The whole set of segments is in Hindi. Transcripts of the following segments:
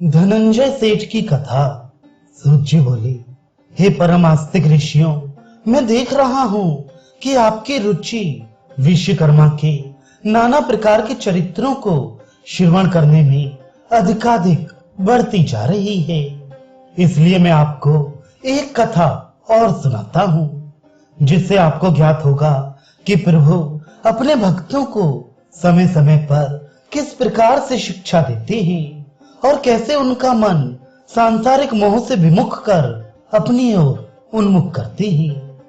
धनंजय सेठ की कथा। सूत जी बोली, हे परम आस्तिक ऋषियों, मैं देख रहा हूं कि आपकी रुचि विश्वकर्मा के नाना प्रकार के चरित्रों को श्रवण करने में अधिकाधिक बढ़ती जा रही है। इसलिए मैं आपको एक कथा और सुनाता हूं, जिससे आपको ज्ञात होगा कि प्रभु अपने भक्तों को समय समय पर किस प्रकार से शिक्षा देते हैं और कैसे उनका मन सांसारिक मोह से विमुख कर अपनी ओर उन्मुख करते हैं।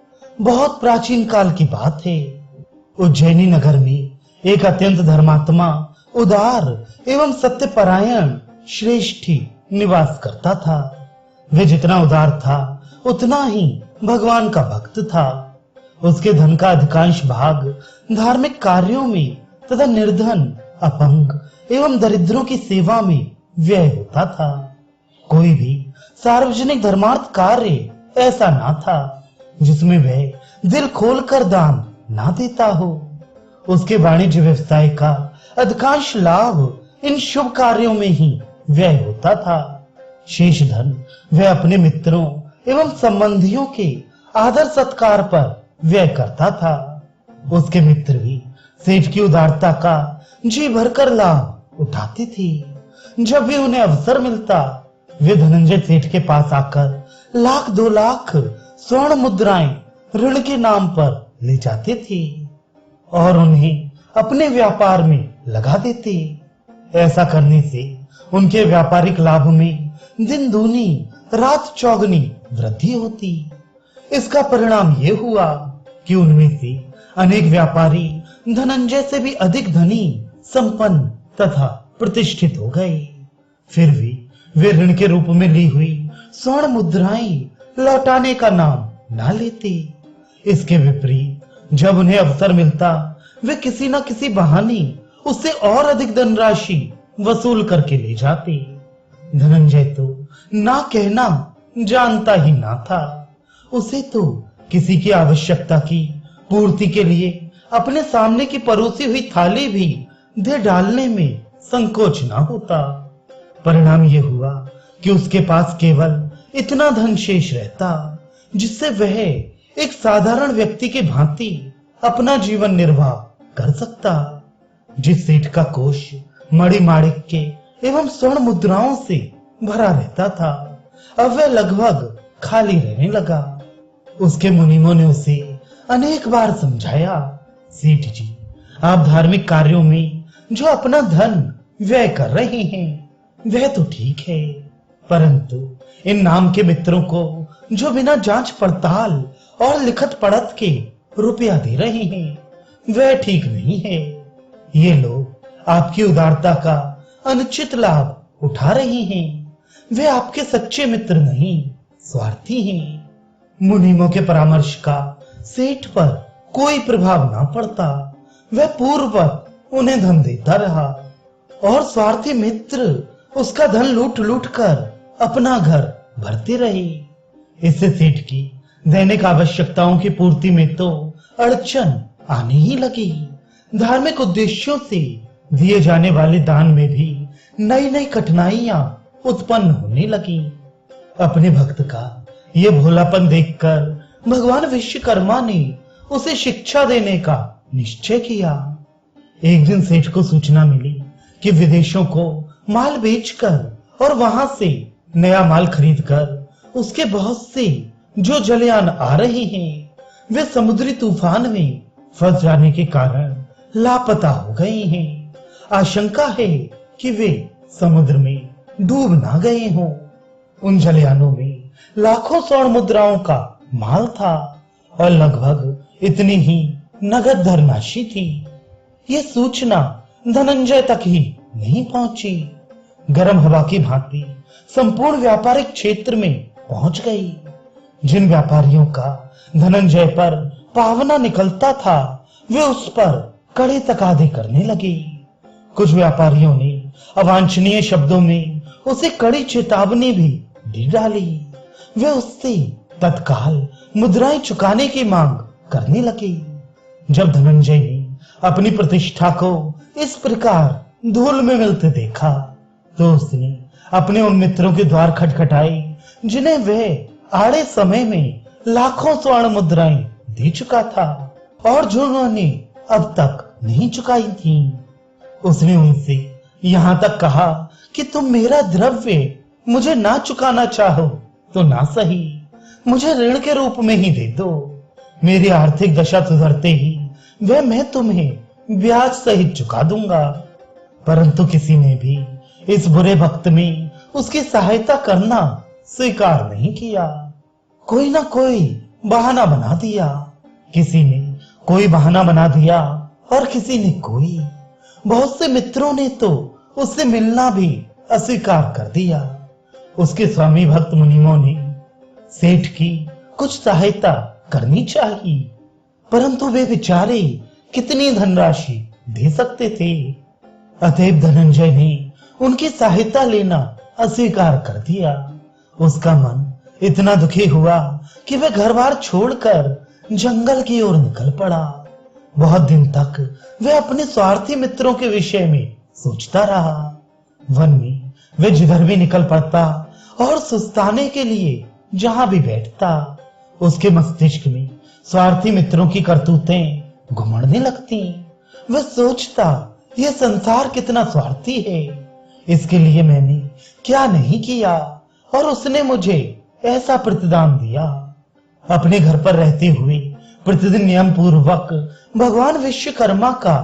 बहुत प्राचीन काल की बात है। उज्जैनी नगर में एक अत्यंत धर्मात्मा, उदार एवं सत्यपरायण श्रेष्ठी निवास करता था। वे जितना उदार था उतना ही भगवान का भक्त था। उसके धन का अधिकांश भाग धार्मिक कार्यों में तथा निर्धन, अपंग एवं दरिद्रों की सेवा में व्यय होता था। कोई भी सार्वजनिक धर्मार्थ कार्य ऐसा ना था जिसमें वह दिल खोलकर दान ना देता हो। उसके वाणिज्य व्यवसाय का अधिकांश लाभ इन शुभ कार्यों में ही व्यय होता था। शेष धन वह अपने मित्रों एवं संबंधियों के आदर सत्कार पर व्यय करता था। उसके मित्र भी सेठ की उदारता का जी भरकर लाभ उठाते थे। जब भी उन्हें अवसर मिलता, वे धनंजय सेठ के पास आकर 1,00,000 2 लाख स्वर्ण मुद्राएं ऋण के नाम पर ले जाते थे और उन्हें अपने व्यापार में लगा देते। ऐसा करने से उनके व्यापारिक लाभ में दिन दूनी रात चौगनी वृद्धि होती। इसका परिणाम यह हुआ कि उनमें से अनेक व्यापारी धनंजय से भी अधिक धनी, संपन्न तथा प्रतिष्ठित हो गए। फिर भी वे ऋण के रूप में ली हुई स्वर्ण मुद्राएं लौटाने का नाम ना लेते। इसके विपरीत जब उन्हें अवसर मिलता, वे किसी न किसी बहाने उससे और अधिक धनराशि वसूल करके ले जाते। धनंजय तो ना कहना जानता ही ना था। उसे तो किसी की आवश्यकता की पूर्ति के लिए अपने सामने की परोसी हुई थाली भी दे डालने में संकोच ना होता। परिणाम यह हुआ कि उसके पास केवल इतना धन शेष रहता जिससे वह एक साधारण व्यक्ति की भांति अपना जीवन निर्वाह कर सकता। जिस सेठ का कोष मणि माणिक्य एवं स्वर्ण मुद्राओं से भरा रहता था, अब वह लगभग खाली रहने लगा। उसके मुनीमों ने उसे अनेक बार समझाया, सेठ जी, आप धार्मिक कार्यों में जो अपना धन व्यय कर रहे हैं वह तो ठीक है, परंतु इन नाम के मित्रों को जो बिना जांच पड़ताल और लिखत पढ़त के रुपया दे रहे हैं वह ठीक नहीं है। ये लोग आपकी उदारता का अनुचित लाभ उठा रहे हैं। वे आपके सच्चे मित्र नहीं, स्वार्थी हैं। मुनीमों के परामर्श का सेठ पर कोई प्रभाव ना पड़ता। वह पूर्ववत उन्हें धन देता रहा और स्वार्थी मित्र उसका धन लूट लूट कर अपना घर भरते रहे। इससे सेठ की दैनिक आवश्यकताओं की पूर्ति में तो अड़चन आने ही लगी। धार्मिक उद्देश्यों से दिए जाने वाले दान में भी नई नई कठिनाइयां उत्पन्न होने लगी। अपने भक्त का ये भोलापन देखकर भगवान विश्वकर्मा ने उसे शिक्षा देने का निश्चय किया। एक दिन सेठ को सूचना मिली कि विदेशों को माल बेचकर और वहां से नया माल खरीदकर उसके बहुत से जो जलयान आ रहे हैं, वे समुद्री तूफान में फंस जाने के कारण लापता हो गए हैं। आशंका है कि वे समुद्र में डूब ना गए हों। उन जलयानों में लाखों स्वर्ण मुद्राओं का माल था और लगभग इतनी ही नगद धनराशि थी। यह सूचना धनंजय तक ही नहीं पहुंची। गर्म हवा की भांति संपूर्ण व्यापारिक क्षेत्र में पहुंच गई। जिन व्यापारियों का धनंजय पर पावना निकलता था, वे उस पर कड़े तकादे करने लगे। कुछ व्यापारियों ने अवांछनीय शब्दों में उसे कड़ी चेतावनी भी दे डाली। वे उससे तत्काल मुद्राएं चुकाने की मांग करने लगे। जब धनंजय ने अपनी प्रतिष्ठा को इस प्रकार धूल में मिलते देखा तो उसने अपने उन मित्रों के द्वार खटखटाए जिन्हें वह आड़े समय में लाखों स्वर्ण मुद्राएं दे चुका था और जो उन्होंने अब तक नहीं चुकाई थी। उसने उनसे यहां तक कहा कि तुम मेरा द्रव्य मुझे ना चुकाना चाहो तो ना सही, मुझे ऋण के रूप में ही दे दो। मेरी आर्थिक दशा सुधरते ही वह मैं तुम्हें ब्याज सहित चुका दूंगा। परंतु किसी ने भी इस बुरे वक्त में उसकी सहायता करना स्वीकार नहीं किया। कोई ना कोई बहाना बना दिया, किसी ने कोई बहाना बना दिया और किसी ने कोई। बहुत से मित्रों ने तो उससे मिलना भी अस्वीकार कर दिया। उसके स्वामी भक्त मुनियों ने सेठ की कुछ सहायता करनी चाहिए, परंतु वे बेचारे कितनी धनराशि दे सकते थे। अतएव धनंजय ने उनकी सहायता लेना अस्वीकार कर दिया। उसका मन इतना दुखी हुआ कि वह घर बार छोड़कर जंगल की ओर निकल पड़ा। बहुत दिन तक वह अपने स्वार्थी मित्रों के विषय में सोचता रहा। वन में वह जिधर भी निकल पड़ता और सुस्ताने के लिए जहां भी बैठता, उसके मस्तिष्क में स्वार्थी मित्रों की करतूतें घुमड़ने लगती। वह सोचता, यह संसार कितना स्वार्थी है, इसके लिए मैंने क्या नहीं किया और उसने मुझे ऐसा प्रतिदान दिया। अपने घर पर रहते हुए प्रतिदिन नियम पूर्वक भगवान विश्वकर्मा का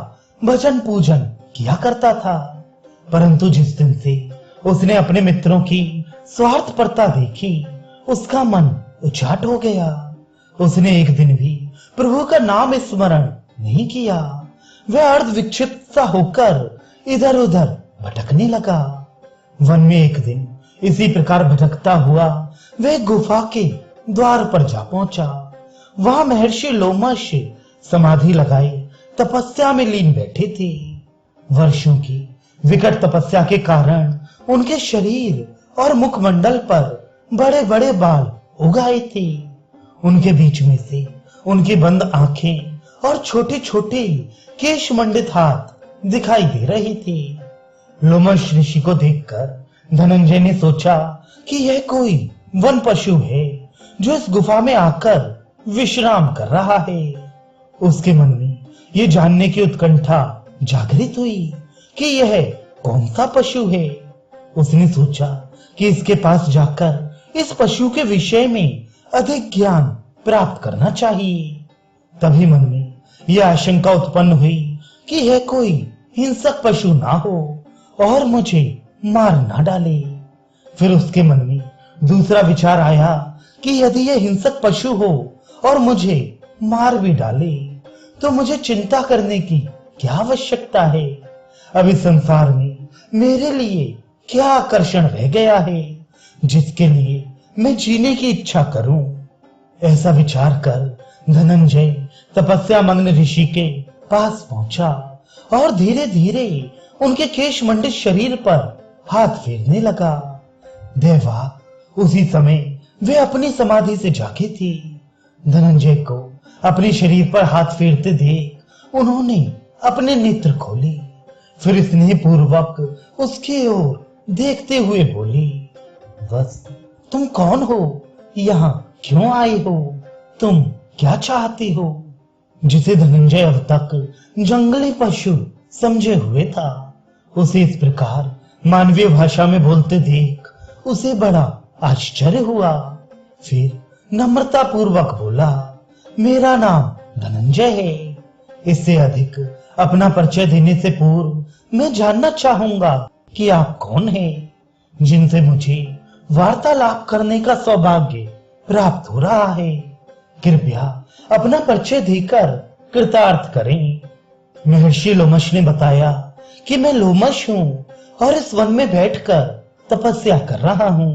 भजन पूजन किया करता था, परंतु जिस दिन से उसने अपने मित्रों की स्वार्थपरता देखी, उसका मन उचाट हो गया। उसने एक दिन भी प्रभु का नाम स्मरण नहीं किया। वह अर्ध विक्षिप्त सा होकर इधर उधर भटकने लगा। वन में एक दिन इसी प्रकार भटकता हुआ वह गुफा के द्वार पर जा पहुंचा। वहां महर्षि लोमश समाधि लगाए तपस्या में लीन बैठे थे। वर्षों की विकट तपस्या के कारण उनके शरीर और मुखमंडल पर बड़े बड़े बाल उग आए थे। उनके बीच में से उनकी बंद आंखें और छोटे छोटे केश मंडित हाथ दिखाई दे रहे थे। लोमश ऋषि को देखकर धनंजय ने सोचा कि यह कोई वन पशु है जो इस गुफा में आकर विश्राम कर रहा है। उसके मन में यह जानने की उत्कंठा जागृत हुई कि यह कौन सा पशु है। उसने सोचा कि इसके पास जाकर इस पशु के विषय में अधिक ज्ञान प्राप्त करना चाहिए। तभी मन में यह आशंका उत्पन्न हुई कि यह कोई हिंसक पशु ना हो और मुझे मार ना डाले। फिर उसके मन में दूसरा विचार आया कि यदि यह हिंसक पशु हो और मुझे मार भी डाले तो मुझे चिंता करने की क्या आवश्यकता है। अब इस संसार में मेरे लिए क्या आकर्षण रह गया है जिसके लिए मैं जीने की इच्छा करूं। ऐसा विचार कर धनंजय तपस्या मग्न ऋषि के पास पहुंचा और धीरे धीरे उनके केश मंडित शरीर पर हाथ फेरने लगा। देवा, उसी समय वे अपनी समाधि से जागे थे। धनंजय को अपने शरीर पर हाथ फेरते देख उन्होंने अपने नेत्र खोले। फिर स्नेह पूर्वक उसकी ओर देखते हुए बोली, बस तुम कौन हो, यहाँ क्यों आए हो, तुम क्या चाहती हो। जिसे धनंजय अब तक जंगली पशु समझे हुए था, उसे इस प्रकार मानवीय भाषा में बोलते देख उसे बड़ा आश्चर्य हुआ। फिर नम्रता पूर्वक बोला, मेरा नाम धनंजय है। इससे अधिक अपना परिचय देने से पूर्व मैं जानना चाहूंगा कि आप कौन हैं, जिनसे मुझे वार्तालाप करने का सौभाग्य प्राप्त हो रहा है। कृपया अपना परिचय देकर कृतार्थ करें। महर्षि लोमश ने बताया कि मैं लोमश हूँ और इस वन में बैठकर तपस्या कर रहा हूँ।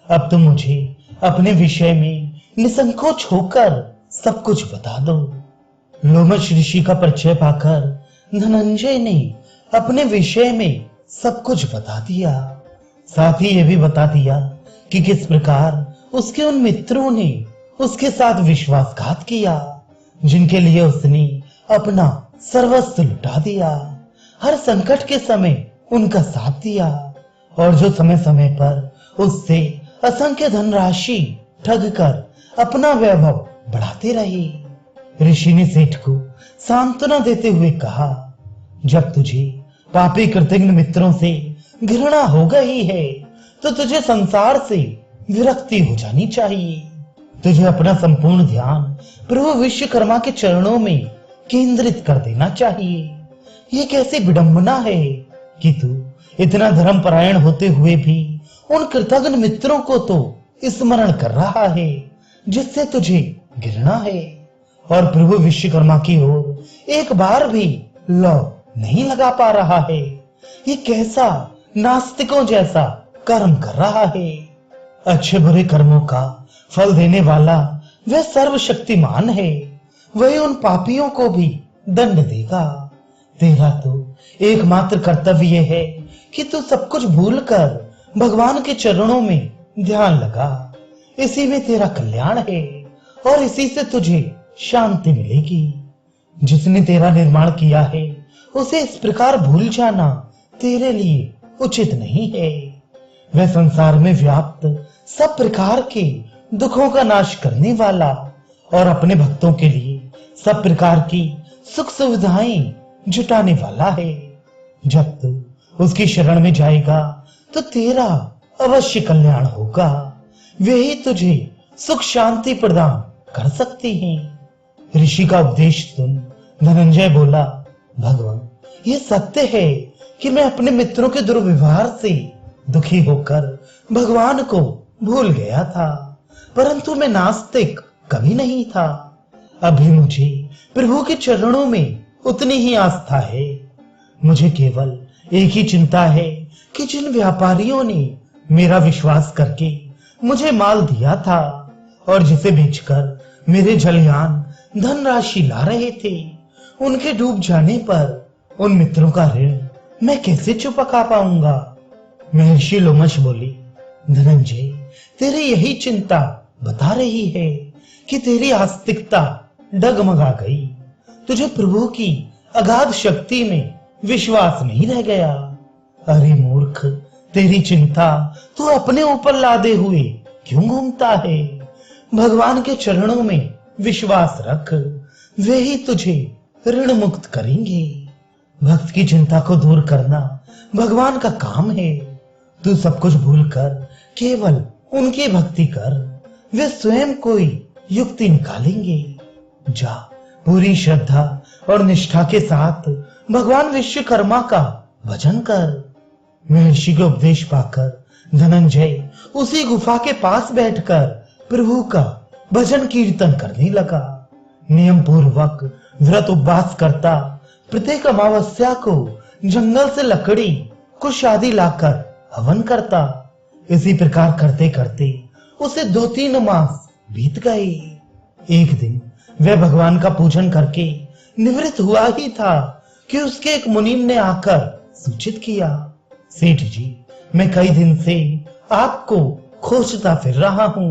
अब तो मुझे अपने विषय में निसंकोच होकर सब कुछ बता दो। लोमश ऋषि का परिचय पाकर धनंजय ने अपने विषय में सब कुछ बता दिया। साथ ही यह भी बता दिया कि किस प्रकार उसके उन मित्रों ने उसके साथ विश्वासघात किया, जिनके लिए उसने अपना सर्वस्व लुटा दिया, हर संकट के समय उनका साथ दिया और जो समय समय पर उससे असंख्य धनराशि ठग कर अपना वैभव बढ़ाते रहे। ऋषि ने सेठ को सांत्वना देते हुए कहा, जब तुझे पापी कृतघ्न मित्रों से घृणा हो गई है तो तुझे संसार से विरक्ति हो जानी चाहिए। तुझे अपना संपूर्ण ध्यान प्रभु विश्वकर्मा के चरणों में केंद्रित कर देना चाहिए। ये कैसी विडंबना है कि तू इतना धर्मपरायण होते हुए भी उन कृतघ्न मित्रों को तो स्मरण कर रहा है जिससे तुझे घृणा है, और प्रभु विश्वकर्मा की ओर एक बार भी लौ नहीं लगा पा रहा है। ये कैसा नास्तिकों जैसा कर्म कर रहा है। अच्छे बुरे कर्मों का फल देने वाला वह सर्वशक्तिमान है, वही उन पापियों को भी दंड देगा। तेरा तो एकमात्र कर्तव्य है कि तू सब कुछ भूलकर भगवान के चरणों में ध्यान लगा। इसी में तेरा कल्याण है और इसी से तुझे शांति मिलेगी। जिसने तेरा निर्माण किया है उसे इस प्रकार भूल जाना तेरे लिए उचित नहीं है। वह संसार में व्याप्त सब प्रकार के दुखों का नाश करने वाला और अपने भक्तों के लिए सब प्रकार की सुख सुविधाएं जुटाने वाला है। जब तू उसकी शरण में जाएगा तो तेरा अवश्य कल्याण होगा। वे ही तुझे सुख शांति प्रदान कर सकते हैं। ऋषि का उपदेश सुन धनंजय बोला, भगवान ये सत्य है कि मैं अपने मित्रों के दुर्व्यवहार से दुखी होकर भगवान को भूल गया था, परंतु मैं नास्तिक कभी नहीं था। अभी मुझे प्रभु के चरणों में उतनी ही आस्था है। मुझे केवल एक ही चिंता है कि जिन व्यापारियों ने मेरा विश्वास करके मुझे माल दिया था और जिसे बेचकर मेरे जलयान धनराशि ला रहे थे, उनके डूब जाने पर उन मित्रों का ऋण मैं कैसे चुका पाऊंगा। महर्षि लोमश बोली, धनंजय तेरी यही चिंता बता रही है कि तेरी आस्तिकता डगमगा गई। तुझे प्रभु की अगाध शक्ति में विश्वास नहीं रह गया। अरे मूर्ख, तेरी चिंता तू अपने ऊपर लादे हुए क्यों घूमता है। भगवान के चरणों में विश्वास रख, वे ही तुझे ऋण मुक्त करेंगे। भक्त की चिंता को दूर करना भगवान का काम है। तू सब कुछ भूलकर केवल उनकी भक्ति कर, वे स्वयं कोई युक्ति निकालेंगे। जा पूरी श्रद्धा और निष्ठा के साथ भगवान विश्वकर्मा का भजन कर। महर्षि के उपदेश पाकर धनंजय उसी गुफा के पास बैठकर प्रभु का भजन कीर्तन करने लगा। नियम पूर्वक व्रत उपवास करता, प्रत्येक अमावस्या को जंगल से लकड़ी कुश आदि लाकर हवन करता। इसी प्रकार करते करते उसे 2-3 मास बीत गए। एक दिन वह भगवान का पूजन करके निवृत्त हुआ ही था कि उसके एक मुनीम ने आकर सूचित किया, सेठ जी मैं कई दिन से आपको खोजता फिर रहा हूँ।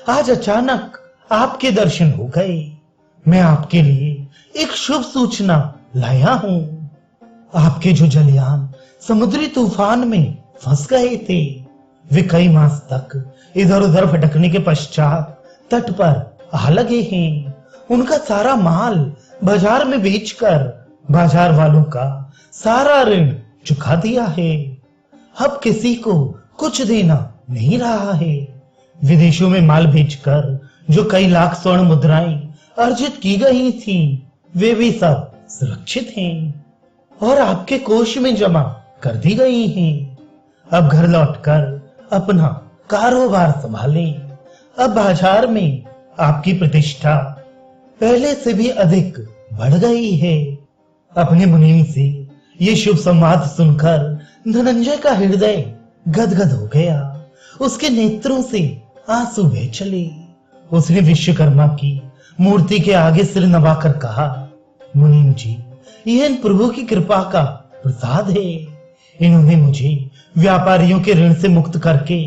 आज अचानक आपके दर्शन हो गए। मैं आपके लिए एक शुभ सूचना लाया हूँ। आपके जो जलयान समुद्री तूफान में फंस गए थे, वे कई मास तक इधर उधर भटकने के पश्चात तट पर आ लगे हैं। उनका सारा माल बाजार में बेचकर बाजार वालों का सारा ऋण चुका दिया है। अब किसी को कुछ देना नहीं रहा है। विदेशों में माल बेचकर जो कई लाख स्वर्ण मुद्राएं अर्जित की गई थी, वे भी सब सुरक्षित हैं और आपके कोष में जमा कर दी गई हैं। अब घर लौटकर अपना कारोबार संभालें। अब बाजार में आपकी प्रतिष्ठा पहले से भी अधिक बढ़ गई है। अपने मुनीम से ये शुभ संवाद सुनकर धनंजय का हृदय गदगद हो गया। उसके नेत्रों से आंसू बह चले। उसने विश्वकर्मा की मूर्ति के आगे सिर नवाकर कहा, मुनीम जी यह इन प्रभु की कृपा का प्रसाद है। इन्होंने मुझे व्यापारियों के ऋण से मुक्त करके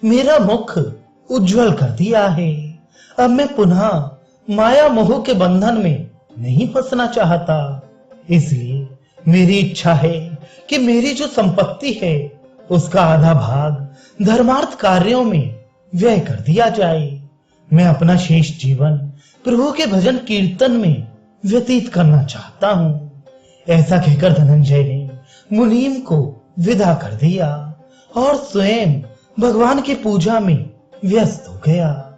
मेरा मुख उज्जवल कर दिया है। अब मैं पुनः माया मोह के बंधन में नहीं फंसना चाहता। इसलिए मेरी इच्छा है कि मेरी जो संपत्ति है उसका आधा भाग धर्मार्थ कार्यों में व्यय कर दिया जाए। मैं अपना शेष जीवन प्रभु के भजन कीर्तन में व्यतीत करना चाहता हूँ। ऐसा कहकर धनंजय ने मुनीम को विदा कर दिया और स्वयं भगवान की पूजा में व्यस्त हो गया।